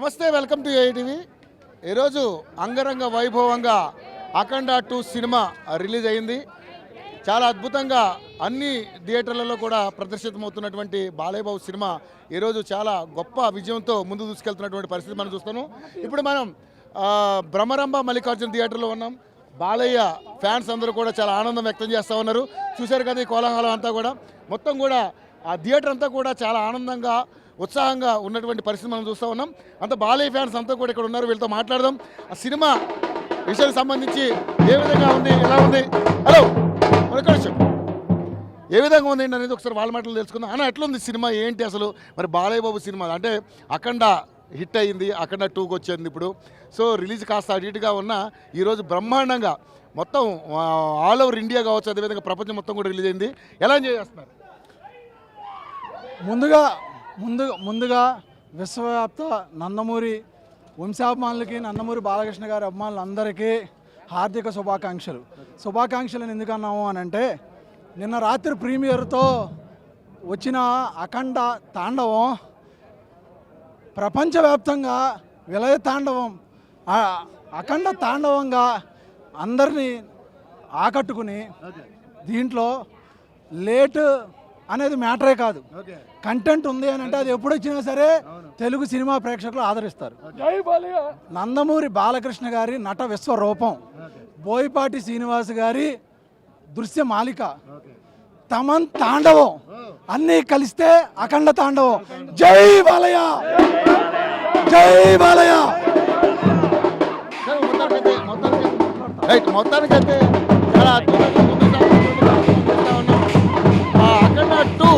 నమస్తే, welcome to ఏఐటీవీ. ఈరోజు అంగరంగ వైభవంగా అఖండ 2 సినిమా రిలీజ్ అయింది. చాలా అద్భుతంగా అన్ని థియేటర్లలో కూడా ప్రదర్శితమవుతున్నటువంటి బాలయ్యబాబు సినిమా ఈరోజు చాలా గొప్ప విజయంతో ముందు దూసుకెళ్తున్నటువంటి పరిస్థితి మనం చూస్తాము. ఇప్పుడు మనం బ్రహ్మరంభ మల్లికార్జున థియేటర్లో ఉన్నాం. బాలయ్య ఫ్యాన్స్ అందరూ కూడా చాలా ఆనందం వ్యక్తం చేస్తూ ఉన్నారు. చూశారు కదా ఈ కోలాహలం అంతా కూడా, మొత్తం కూడా ఆ థియేటర్ అంతా కూడా చాలా ఆనందంగా ఉత్సాహంగా ఉన్నటువంటి పరిస్థితి మనం చూస్తూ ఉన్నాం. అంత బాలయ్య ఫ్యాన్స్ అంతా కూడా ఇక్కడ ఉన్నారు. వీళ్ళతో మాట్లాడదాం. ఆ సినిమా విషయానికి సంబంధించి ఏ విధంగా ఉంది, ఎలా ఉంది, హలో ఏ విధంగా ఉంది అనేది ఒకసారి వాళ్ళ మాటలు తెలుసుకుందాం. అన్న, ఎట్లుంది సినిమా, ఏంటి అసలు? మరి బాలయ్య బాబు సినిమా అంటే అఖండ హిట్ అయ్యింది, అఖండ 2కి వచ్చింది ఇప్పుడు. సో రిలీజ్ కాస్త అటు ఇటుగా ఉన్న ఈరోజు బ్రహ్మాండంగా మొత్తం ఆల్ ఓవర్ ఇండియా కావచ్చు, అదేవిధంగా ప్రపంచం మొత్తం కూడా రిలీజ్ అయింది. ఎలా ఎంజాయ్ చేస్తున్నారు? ముందుగా విశ్వవ్యాప్త నందమూరి వంశాభిమానులకి, నందమూరి బాలకృష్ణ గారి అభిమానులందరికీ హార్దిక శుభాకాంక్షలు ఎందుకన్నాము అని అంటే, నిన్న రాత్రి ప్రీమియర్తో వచ్చిన అఖండ తాండవం ప్రపంచవ్యాప్తంగా విలయ తాండవం, అఖండ తాండవంగా అందరినీ ఆకట్టుకుని, దీంట్లో లేట్ అనేది మ్యాటరే కాదు, కంటెంట్ ఉంది అని అంటే అది ఎప్పుడు వచ్చినా సరే తెలుగు సినిమా ప్రేక్షకులు ఆదరిస్తారు. నందమూరి బాలకృష్ణ గారి నట విశ్వరూపం, బోయపాటి శ్రీనివాస్ గారి దృశ్య మాలిక, తమన్ తాండవం అన్నీ కలిస్తే అఖండ తాండవం. జై బాలయ్య, జై బాలయ్య. మొత్తానికైతే చాలా అద్భుతంగా అఖండ 2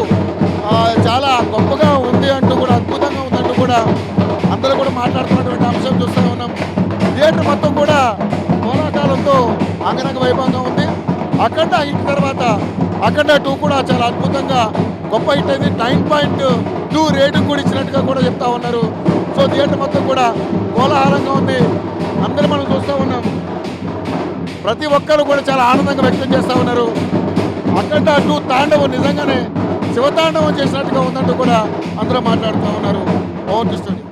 చాలా గొప్పగా ఉంది అంటూ కూడా, అద్భుతంగా ఉందంటూ కూడా అందరూ కూడా మాట్లాడుతున్నటువంటి అంశం చూస్తూ ఉన్నాం. థియేటర్ మొత్తం కూడా కోలాహలంతో అంగరంగ వైభవంగా ఉంది. అఖండ హిట్ తర్వాత అఖండ 2 కూడా చాలా అద్భుతంగా గొప్ప హిట్ అయింది. 9.2 రేటింగ్ కూడా ఇచ్చినట్టుగా కూడా చెప్తా ఉన్నారు. సో థియేటర్ మొత్తం కూడా కోలాహలంగా ఉంది. అందరూ మనం చూస్తూ ఉన్నాం. ప్రతి ఒక్కరు కూడా చాలా ఆనందంగా వ్యక్తం చేస్తూ ఉన్నారు. అఖండ 2 తాండవం నిజంగానే శివతాండవం చేసినట్టుగా ఉందంటూ కూడా అందరూ మాట్లాడుతూ ఉన్నారు. Over to studio.